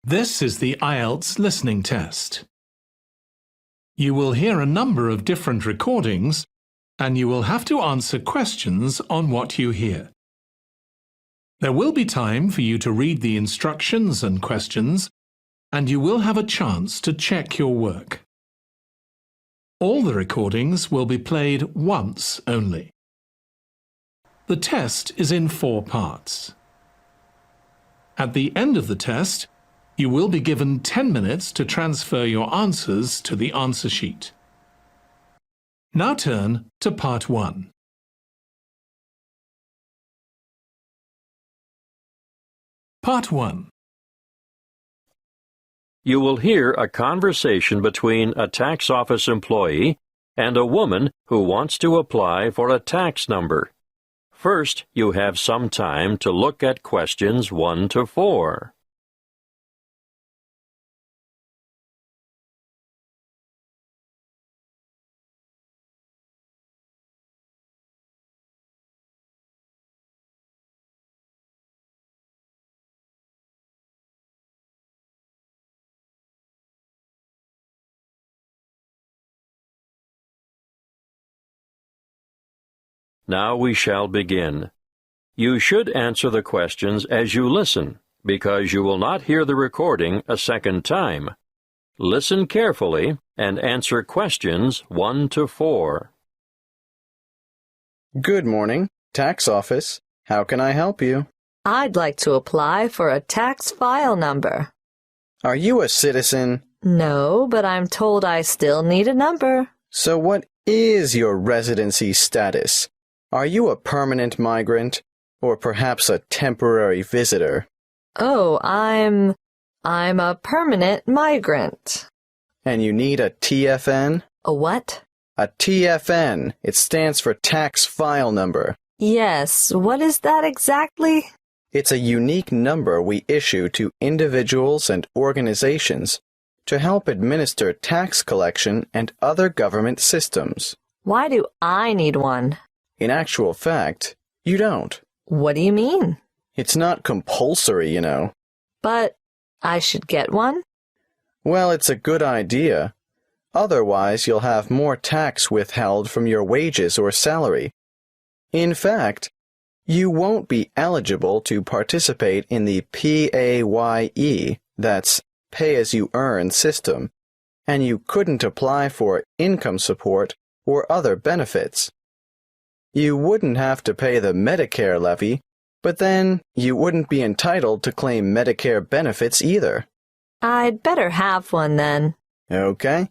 This is the Ielts listening test. You will hear a number of different recordings, and you will have to answer questions on what you hear. There will be time for you to read the instructions and questions, and you will have a chance to check your work. All the recordings will be played once only. The test is in 4 parts. At the end of the test, you will be given 10 minutes to transfer your answers to the answer sheet. Now turn to Part 1. Part 1. You will hear a conversation between a tax office employee and a woman who wants to apply for a tax number. First, you have some time to look at questions 1 to 4. Now we shall begin. You should answer the questions as you listen, because you will not hear the recording a second time. Listen carefully and answer questions 1 to 4. Good morning, tax office. How can I help you? I'd like to apply for a tax file number. Are you a citizen? No, but I'm told I still need a number. So what is your residency status? Are you a permanent migrant, or perhaps a temporary visitor? Oh, I'm a permanent migrant. And you need a TFN? A what? A TFN. It stands for tax file number. Yes, what is that exactly? It's a unique number we issue to individuals and organizations to help administer tax collection and other government systems. Why do I need one? In actual fact, you don't. What do you mean? It's not compulsory, you know. But I should get one? Well, it's a good idea. Otherwise, you'll have more tax withheld from your wages or salary. In fact, you won't be eligible to participate in the PAYE, that's pay-as-you-earn system, and you couldn't apply for income support or other benefits. You wouldn't have to pay the Medicare levy, but then you wouldn't be entitled to claim Medicare benefits either. I'd better have one then. Okay.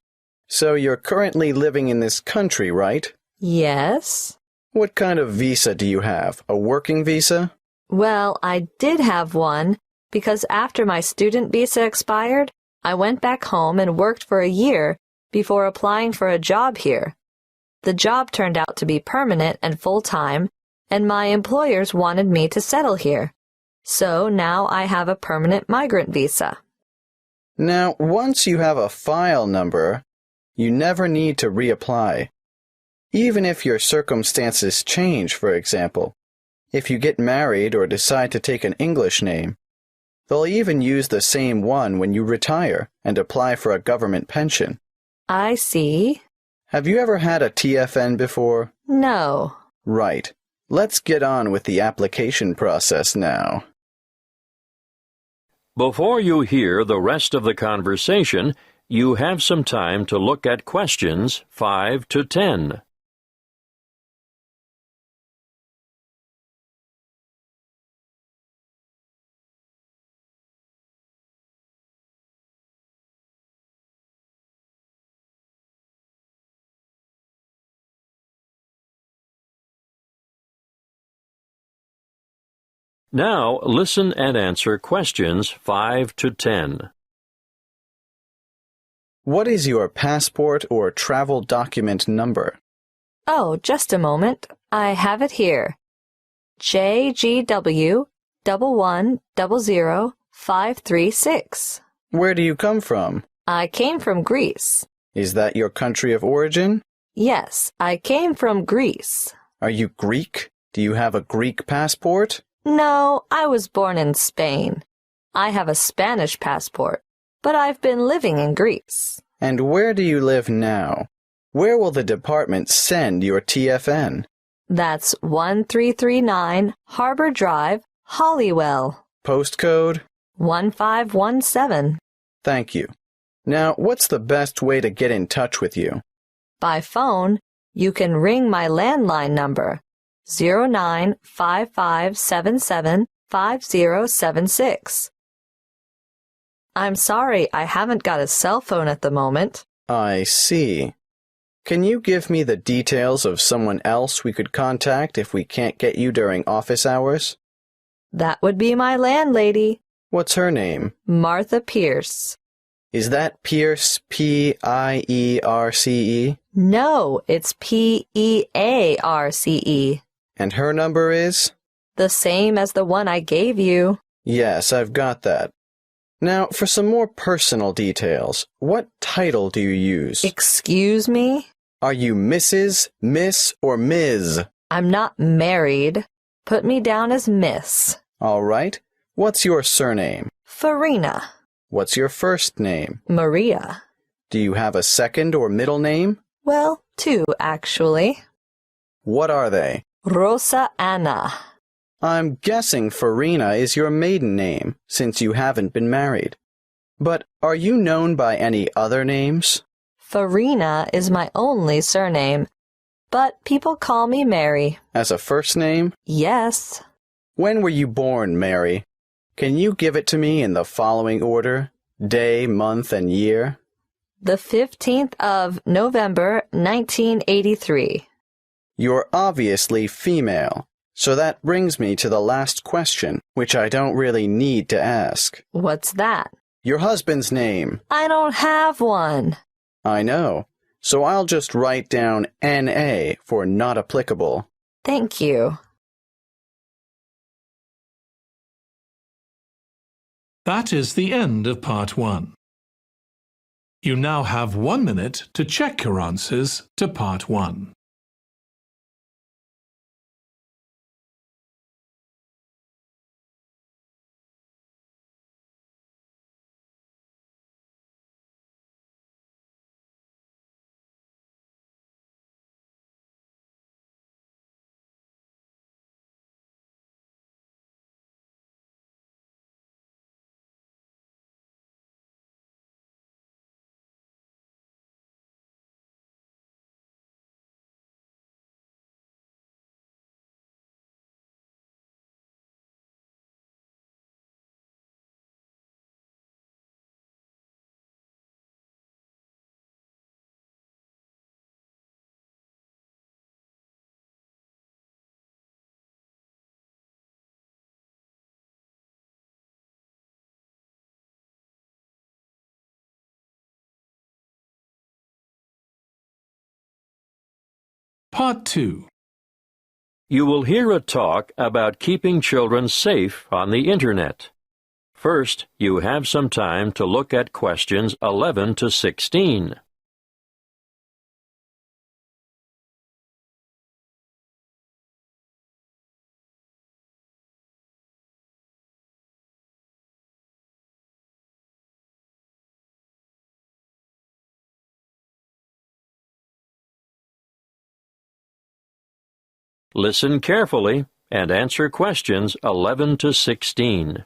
So you're currently living in this country, right? Yes. What kind of visa do you have? A working visa? Well, I did have one because after my student visa expired, I went back home and worked for a year before applying for a job here. The job turned out to be permanent and full-time, and my employers wanted me to settle here. So now I have a permanent migrant visa. Now, once you have a file number, you never need to reapply. Even if your circumstances change, for example, if you get married or decide to take an English name, they'll even use the same one when you retire and apply for a government pension. I see. Have you ever had a TFN before? No. Right. Let's get on with the application process now. Before you hear the rest of the conversation, you have some time to look at questions 5 to 10. Now listen and answer questions 5 to 10. What is your passport or travel document number? Oh, just a moment. I have it here. JGW 1100536. Where do you come from? I came from Greece. Is that your country of origin? Yes, I came from Greece. Are you Greek? Do you have a Greek passport? No, I was born in Spain. I have a Spanish passport, but I've been living in Greece. And where do you live now? Where will the department send your TFN? That's 1339 Harbor Drive, Hollywell. Postcode? 1517. Thank you. Now, what's the best way to get in touch with you? By phone, you can ring my landline number, 0955775076. I'm sorry, I haven't got a cell phone at the moment. I see. Can you give me the details of someone else we could contact if we can't get you during office hours? That would be my landlady, What's her name? Martha Pierce. Is that Pierce, P-I-E-R-C-E? No, it's Pearce. And her number is? The same as the one I gave you. Yes, I've got that. Now, for some more personal details, what title do you use? Excuse me? Are you Mrs., Miss, or Ms.? I'm not married. Put me down as Miss. All right. What's your surname? Farina. What's your first name? Maria. Do you have a second or middle name? Well, two, actually. What are they? Rosa Anna. I'm guessing Farina is your maiden name, since you haven't been married. But are you known by any other names? Farina is my only surname, but people call me Mary. As a first name? Yes. When were you born, Mary? Can you give it to me in the following order? Day, month, and year? The 15th of November, 1983. You're obviously female, so that brings me to the last question, which I don't really need to ask. What's that? Your husband's name. I don't have one. I know, so I'll just write down N.A. for not applicable. Thank you. That is the end of Part 1. You now have 1 minute to check your answers to Part 1. Part 2. You will hear a talk about keeping children safe on the Internet. First, you have some time to look at questions 11 to 16. Listen carefully and answer questions 11 to 16.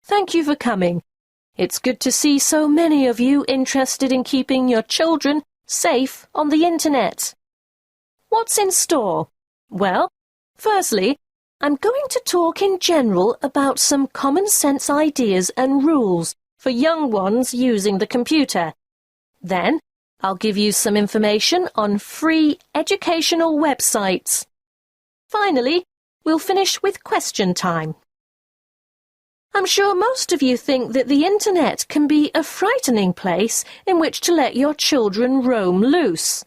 Thank you for coming. It's good to see so many of you interested in keeping your children safe on the Internet. What's in store? Well, firstly, I'm going to talk in general about some common sense ideas and rules for young ones using the computer. Then, I'll give you some information on free educational websites. Finally, we'll finish with question time. I'm sure most of you think that the Internet can be a frightening place in which to let your children roam loose.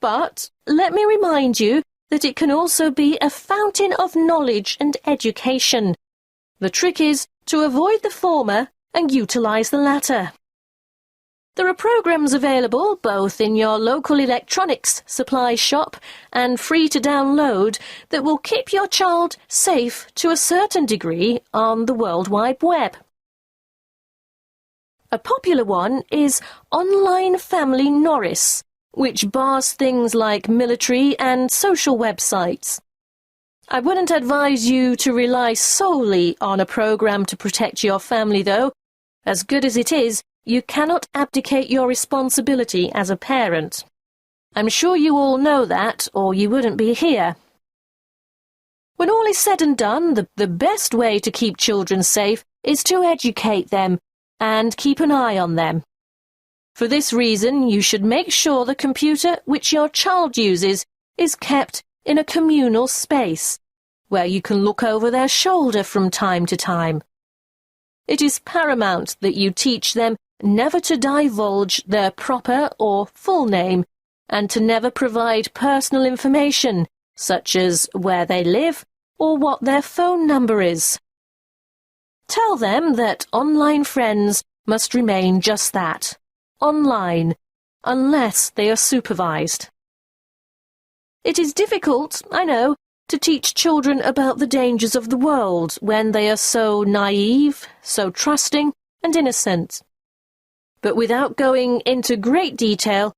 But let me remind you that it can also be a fountain of knowledge and education. The trick is to avoid the former and utilize the latter. There are programs available both in your local electronics supply shop and free to download that will keep your child safe to a certain degree on the World Wide Web. A popular one is Online Family Norris, which bars things like military and social websites. I wouldn't advise you to rely solely on a program to protect your family, though. As good as it is, you cannot abdicate your responsibility as a parent. I'm sure you all know that, or you wouldn't be here. When all is said and done, the best way to keep children safe is to educate them and keep an eye on them. For this reason, you should make sure the computer which your child uses is kept in a communal space, where you can look over their shoulder from time to time. It is paramount that you teach them never to divulge their proper or full name, and to never provide personal information, such as where they live or what their phone number is. Tell them that online friends must remain just that, online, unless they are supervised. It is difficult, I know, to teach children about the dangers of the world when they are so naive, so trusting and innocent. But without going into great detail,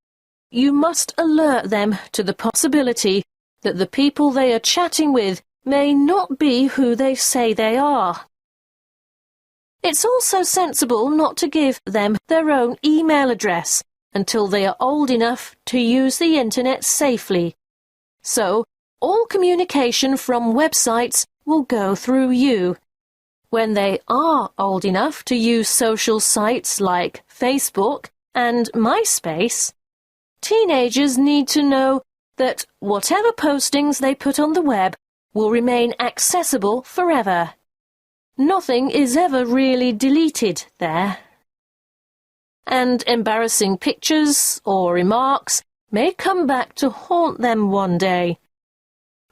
you must alert them to the possibility that the people they are chatting with may not be who they say they are. It's also sensible not to give them their own email address until they are old enough to use the internet safely. So, all communication from websites will go through you. When they are old enough to use social sites like Facebook and MySpace, teenagers need to know that whatever postings they put on the web will remain accessible forever. Nothing is ever really deleted there. And embarrassing pictures or remarks may come back to haunt them one day.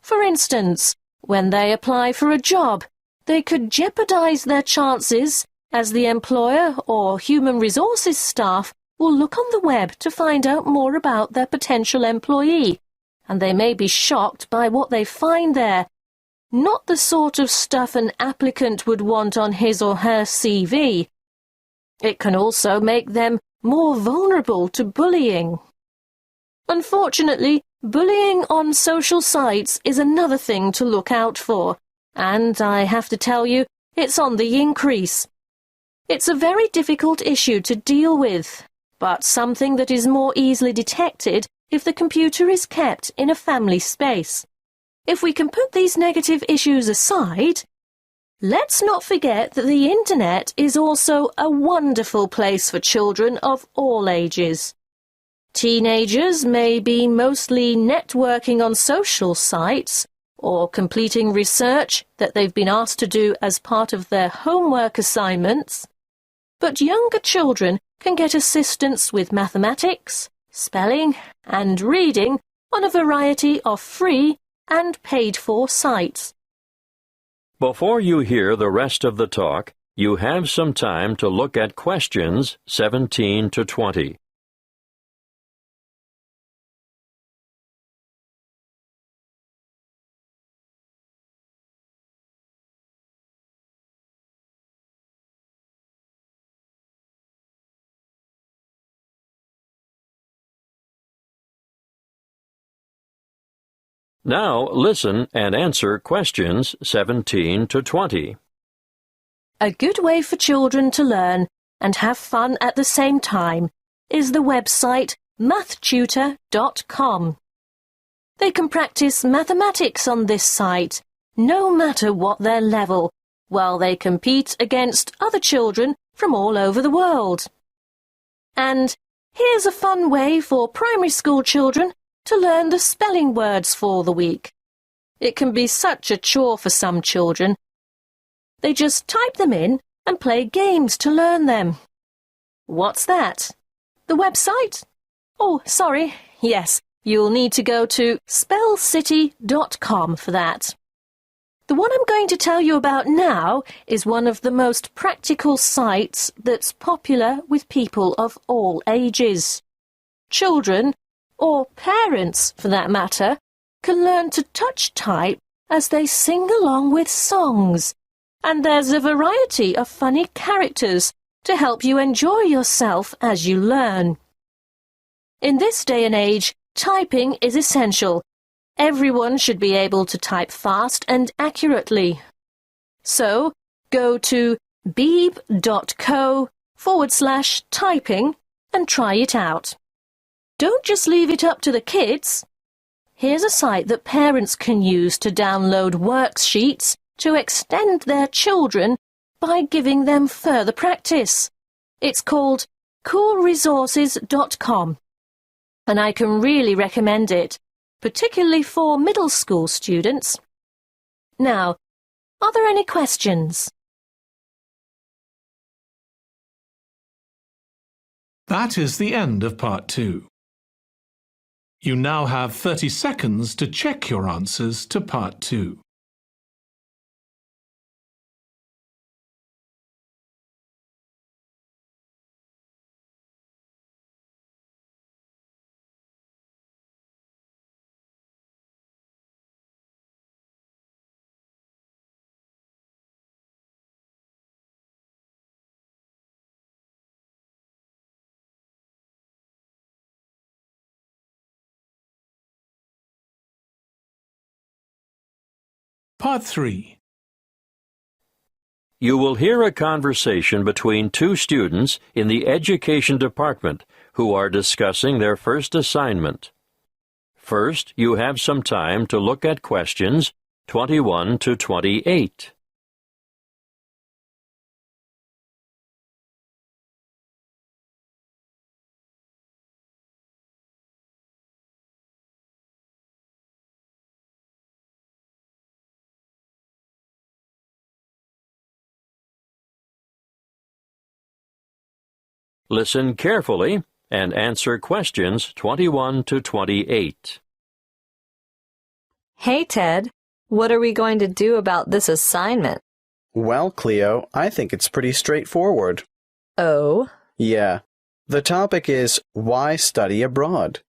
For instance, when they apply for a job, they could jeopardize their chances, as the employer or human resources staff will look on the web to find out more about their potential employee, and they may be shocked by what they find there. Not the sort of stuff an applicant would want on his or her CV. It can also make them more vulnerable to bullying. Unfortunately, bullying on social sites is another thing to look out for, and I have to tell you, it's on the increase. It's a very difficult issue to deal with, but something that is more easily detected if the computer is kept in a family space. If we can put these negative issues aside, let's not forget that the internet is also a wonderful place for children of all ages. Teenagers may be mostly networking on social sites or completing research that they've been asked to do as part of their homework assignments, but younger children can get assistance with mathematics, spelling, and reading on a variety of free and paid-for sites. Before you hear the rest of the talk, you have some time to look at questions 17 to 20. Now listen and answer questions 17 to 20. A good way for children to learn and have fun at the same time is the website mathtutor.com. They can practice mathematics on this site, no matter what their level, while they compete against other children from all over the world. And here's a fun way for primary school children to learn the spelling words for the week. It can be such a chore for some children. They just type them in and play games to learn them. What's that? The website? Oh, sorry. Yes, you'll need to go to spellcity.com for that. The one I'm going to tell you about now is one of the most practical sites that's popular with people of all ages. Children, or parents for that matter, can learn to touch type as they sing along with songs. And there's a variety of funny characters to help you enjoy yourself as you learn. In this day and age, typing is essential. Everyone should be able to type fast and accurately. So, go to beeb.co/typing and try it out. Don't just leave it up to the kids. Here's a site that parents can use to download worksheets to extend their children by giving them further practice. It's called coolresources.com, and I can really recommend it, particularly for middle school students. Now, are there any questions? That is the end of Part 2. You now have 30 seconds to check your answers to Part 2. Part 3. You will hear a conversation between two students in the education department who are discussing their first assignment. First, you have some time to look at questions 21 to 28. Listen carefully and answer questions 21 to 28. Hey, Ted, what are we going to do about this assignment? Well, Cleo, I think it's pretty straightforward. Oh? Yeah. The topic is why study abroad?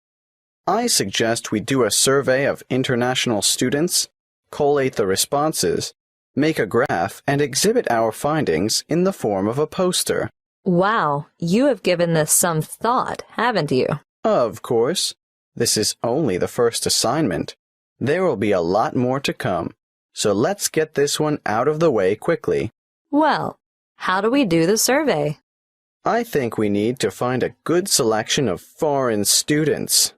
I suggest we do a survey of international students, collate the responses, make a graph, and exhibit our findings in the form of a poster. Wow, you have given this some thought, haven't you? Of course. This is only the first assignment. There will be a lot more to come, so let's get this one out of the way quickly. Well, how do we do the survey? I think we need to find a good selection of foreign students.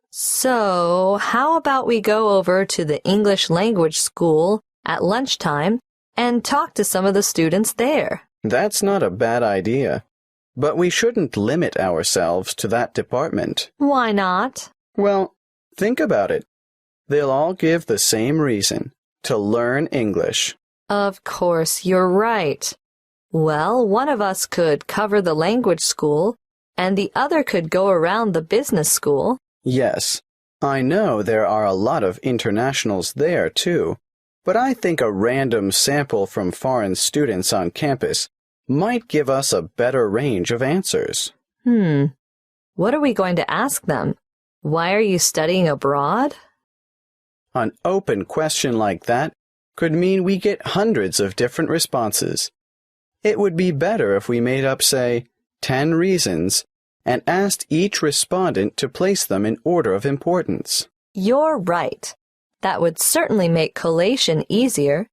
So, how about we go over to the English language school at lunchtime and talk to some of the students there? That's not a bad idea, but we shouldn't limit ourselves to that department. Why not? Well, think about it. They'll all give the same reason, to learn English. Of course, you're right. Well, one of us could cover the language school, and the other could go around the business school. Yes, I know there are a lot of internationals there, too, but I think a random sample from foreign students on campus might give us a better range of answers. What are we going to ask them? Why are you studying abroad? An open question like that could mean we get hundreds of different responses. It would be better if we made up, say, 10 reasons and asked each respondent to place them in order of importance. You're right. That would certainly make collation easier.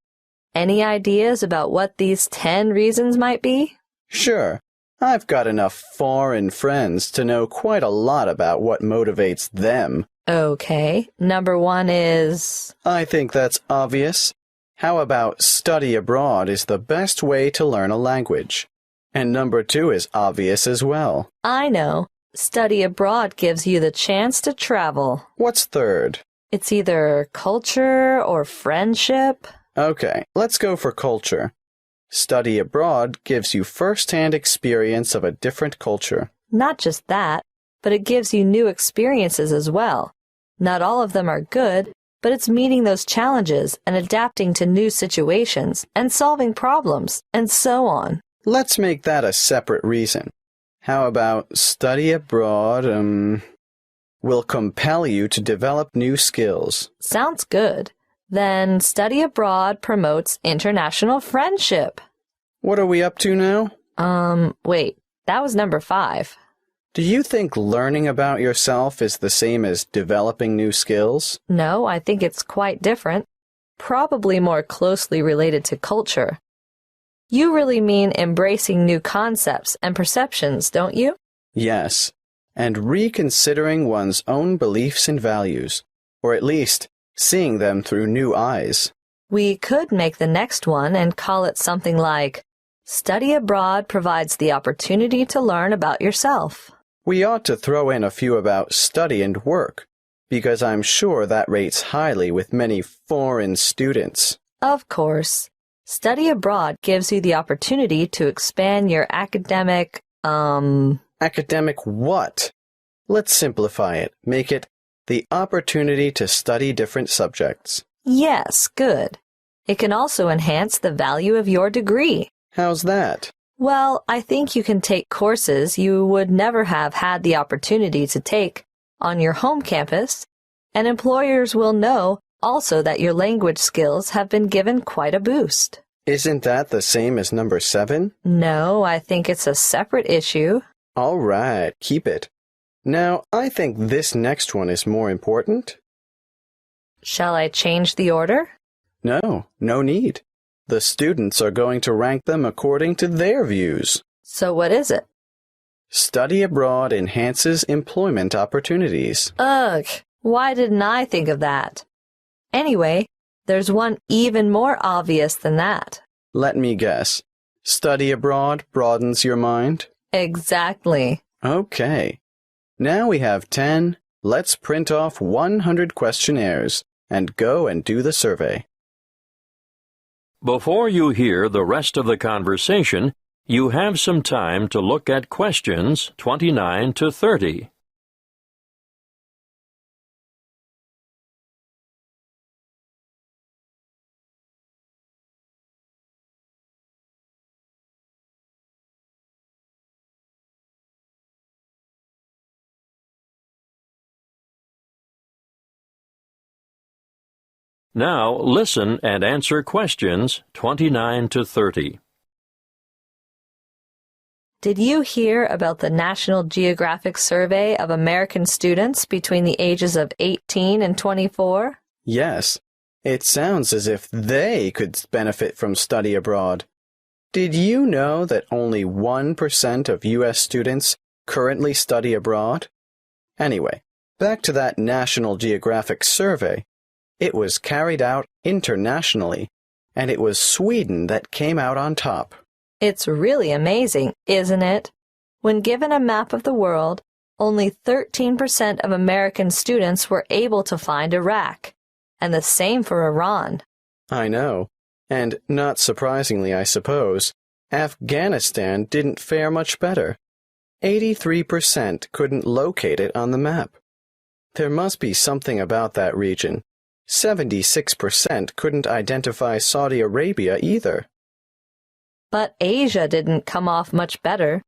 Any ideas about what these 10 reasons might be? Sure. I've got enough foreign friends to know quite a lot about what motivates them. Okay. Number 1 is... I think that's obvious. How about study abroad is the best way to learn a language? And number 2 is obvious as well. I know. Study abroad gives you the chance to travel. What's third? It's either culture or friendship. Okay, let's go for culture. Study abroad gives you first-hand experience of a different culture. Not just that, but it gives you new experiences as well. Not all of them are good, but it's meeting those challenges and adapting to new situations and solving problems and so on. Let's make that a separate reason. How about study abroad, will compel you to develop new skills? Sounds good. Then study abroad promotes international friendship. What are we up to now? Wait, that was number 5. Do you think learning about yourself is the same as developing new skills? No, I think it's quite different. Probably more closely related to culture. You really mean embracing new concepts and perceptions, don't you? Yes, and reconsidering one's own beliefs and values, or at least seeing them through new eyes. We could make the next one and call it something like, Study abroad provides the opportunity to learn about yourself. We ought to throw in a few about study and work, because I'm sure that rates highly with many foreign students. Of course. Study abroad gives you the opportunity to expand your academic, Academic what? Let's simplify it. Make it the opportunity to study different subjects. Yes, good. It can also enhance the value of your degree. How's that? Well, I think you can take courses you would never have had the opportunity to take on your home campus, and employers will know also that your language skills have been given quite a boost. Isn't that the same as number 7? No, I think it's a separate issue. All right, keep it. Now, I think this next one is more important. Shall I change the order? No need. The students are going to rank them according to their views. So what is it? Study abroad enhances employment opportunities. Ugh, why didn't I think of that? Anyway, there's one even more obvious than that. Let me guess. Study abroad broadens your mind? Exactly. Okay. Now we have 10. Let's print off 100 questionnaires and go and do the survey. Before you hear the rest of the conversation, you have some time to look at questions 29 to 30. Now listen and answer questions 29 to 30. Did you hear about the National Geographic Survey of American students between the ages of 18 and 24? Yes. It sounds as if they could benefit from study abroad. Did you know that only 1% of U.S. students currently study abroad? Anyway, back to that National Geographic survey. It was carried out internationally, and it was Sweden that came out on top. It's really amazing, isn't it? When given a map of the world, only 13% of American students were able to find Iraq, and the same for Iran. I know. And not surprisingly, I suppose, Afghanistan didn't fare much better. 83% couldn't locate it on the map. There must be something about that region. 76% couldn't identify Saudi Arabia either. But Asia didn't come off much better.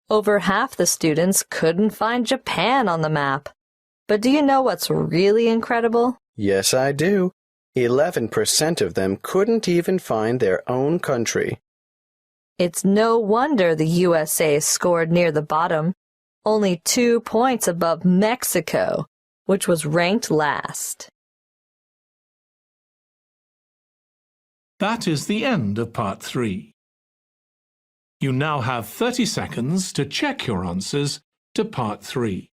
Over half the students couldn't find Japan on the map. But do you know what's really incredible? Yes, I do. 11% of them couldn't even find their own country. It's no wonder the USA scored near the bottom, only 2 points above Mexico, which was ranked last. That is the end of part 3. You now have 30 seconds to check your answers to part 3.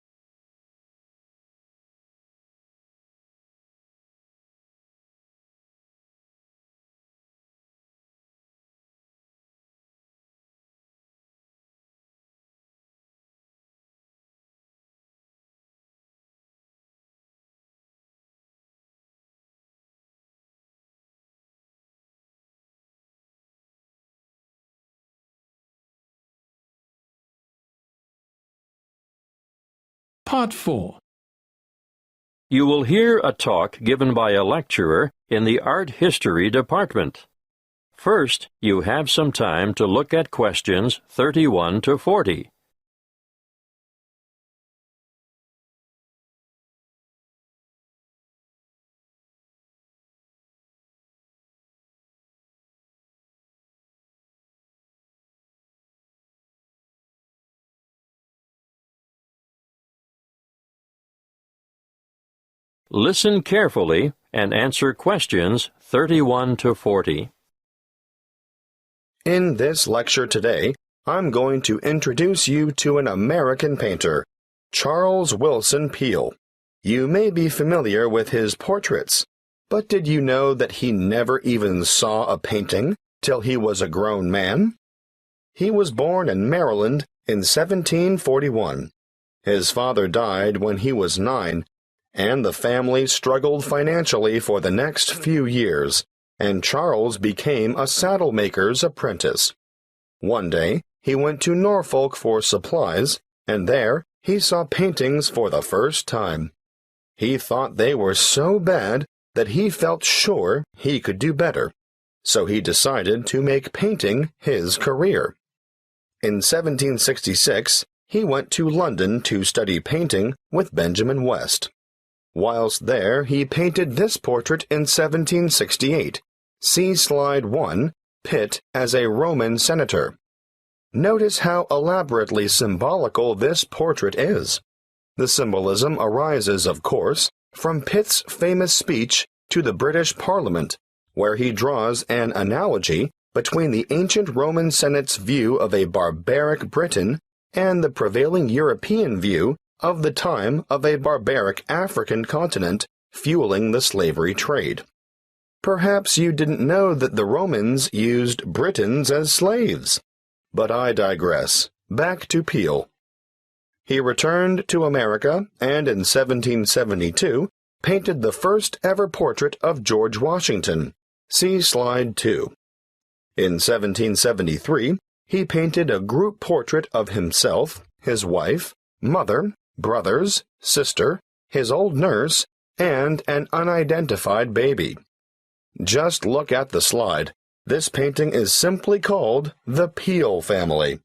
Part 4. You will hear a talk given by a lecturer in the art history department. First, you have some time to look at questions 31 to 40. Listen carefully and answer questions 31 to 40. In this lecture today, I'm going to introduce you to an American painter, Charles Willson Peale. You may be familiar with his portraits, but did you know that he never even saw a painting till he was a grown man? He was born in Maryland in 1741. His father died when he was 9, and the family struggled financially for the next few years, and Charles became a saddle-maker's apprentice. One day, he went to Norfolk for supplies, and there he saw paintings for the first time. He thought they were so bad that he felt sure he could do better, so he decided to make painting his career. In 1766, he went to London to study painting with Benjamin West. Whilst there, he painted this portrait in 1768. See Slide 1, Pitt as a Roman senator. Notice how elaborately symbolical this portrait is. The symbolism arises, of course, from Pitt's famous speech to the British Parliament, where he draws an analogy between the ancient Roman Senate's view of a barbaric Britain and the prevailing European view of the time of a barbaric African continent fueling the slavery trade. Perhaps you didn't know that the Romans used Britons as slaves. But I digress. Back to Peale. He returned to America and in 1772 painted the first ever portrait of George Washington. See Slide 2. In 1773, he painted a group portrait of himself, his wife, mother, brothers, sister, his old nurse, and an unidentified baby. Just look at the slide. This painting is simply called the Peale family.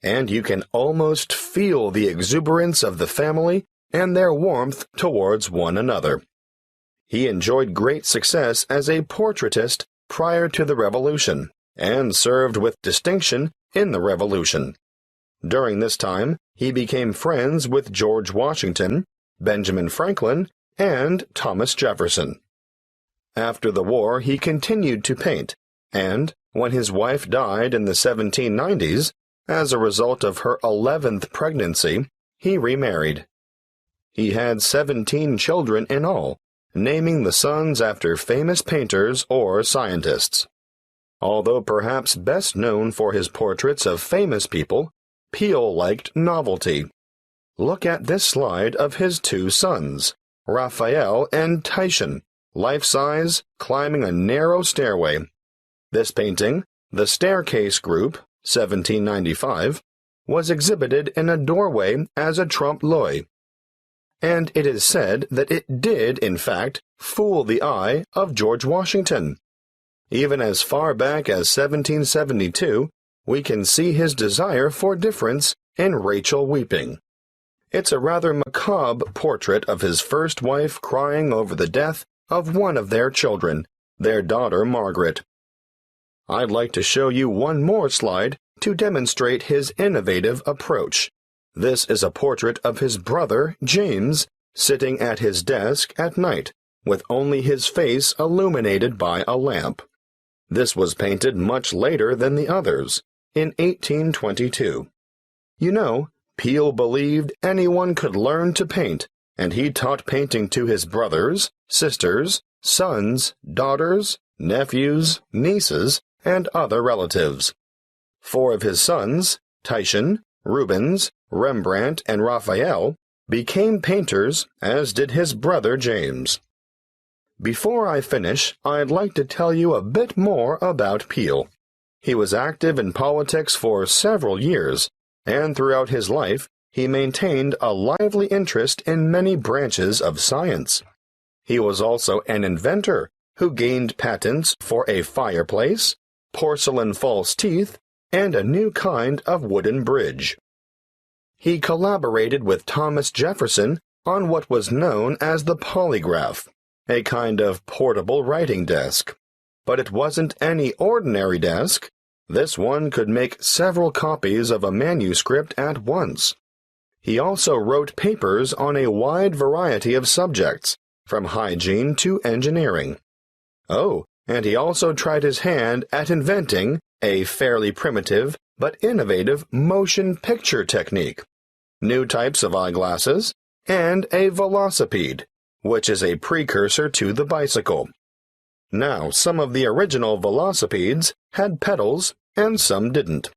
And you can almost feel the exuberance of the family and their warmth towards one another. He enjoyed great success as a portraitist prior to the Revolution, and served with distinction in the Revolution. During this time, he became friends with George Washington, Benjamin Franklin, and Thomas Jefferson. After the war, he continued to paint, and when his wife died in the 1790s, as a result of her 11th pregnancy, he remarried. He had 17 children in all, naming the sons after famous painters or scientists. Although perhaps best known for his portraits of famous people, Peale liked novelty. Look at this slide of his two sons, Raphael and Titian, life-size, climbing a narrow stairway. This painting, The Staircase Group, 1795, was exhibited in a doorway as a trompe-l'oeil. And it is said that it did, in fact, fool the eye of George Washington. Even as far back as 1772, we can see his desire for difference in Rachel weeping. It's a rather macabre portrait of his first wife crying over the death of one of their children, their daughter Margaret. I'd like to show you one more slide to demonstrate his innovative approach. This is a portrait of his brother, James, sitting at his desk at night, with only his face illuminated by a lamp. This was painted much later than the others, in 1822. You know, Peale believed anyone could learn to paint, and he taught painting to his brothers, sisters, sons, daughters, nephews, nieces, and other relatives. 4 of his sons, Titian, Rubens, Rembrandt, and Raphael, became painters, as did his brother James. Before I finish, I'd like to tell you a bit more about Peale. He was active in politics for several years, and throughout his life, he maintained a lively interest in many branches of science. He was also an inventor who gained patents for a fireplace, porcelain false teeth, and a new kind of wooden bridge. He collaborated with Thomas Jefferson on what was known as the polygraph, a kind of portable writing desk. But it wasn't any ordinary desk. This one could make several copies of a manuscript at once. He also wrote papers on a wide variety of subjects, from hygiene to engineering. Oh, and he also tried his hand at inventing a fairly primitive but innovative motion picture technique, new types of eyeglasses, and a velocipede, which is a precursor to the bicycle. Now, some of the original velocipedes had pedals and some didn't.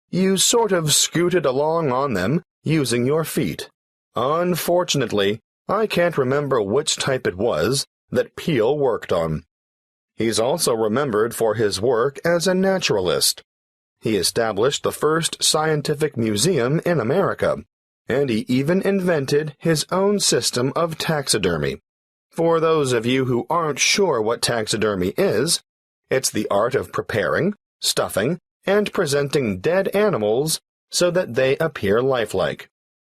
You sort of scooted along on them using your feet. Unfortunately, I can't remember which type it was that Peale worked on. He's also remembered for his work as a naturalist. He established the first scientific museum in America, and he even invented his own system of taxidermy. For those of you who aren't sure what taxidermy is, it's the art of preparing, stuffing, and presenting dead animals so that they appear lifelike.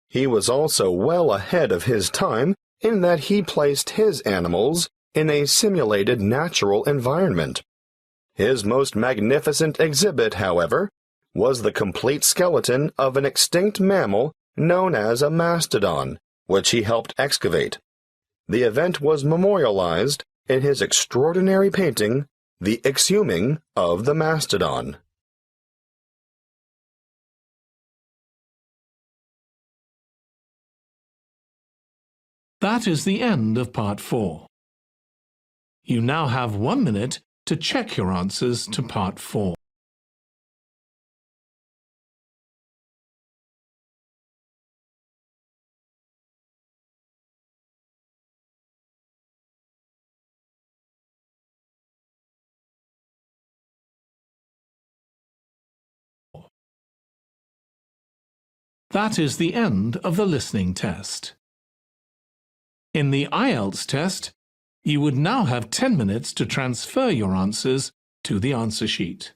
He was also well ahead of his time in that he placed his animals in a simulated natural environment. His most magnificent exhibit, however, was the complete skeleton of an extinct mammal known as a mastodon, which he helped excavate. The event was memorialized in his extraordinary painting, The Exhuming of the Mastodon. That is the end of Part 4. You now have 1 minute to check your answers to Part 4. That is the end of the listening test. In the Ielts test, you would now have 10 minutes to transfer your answers to the answer sheet.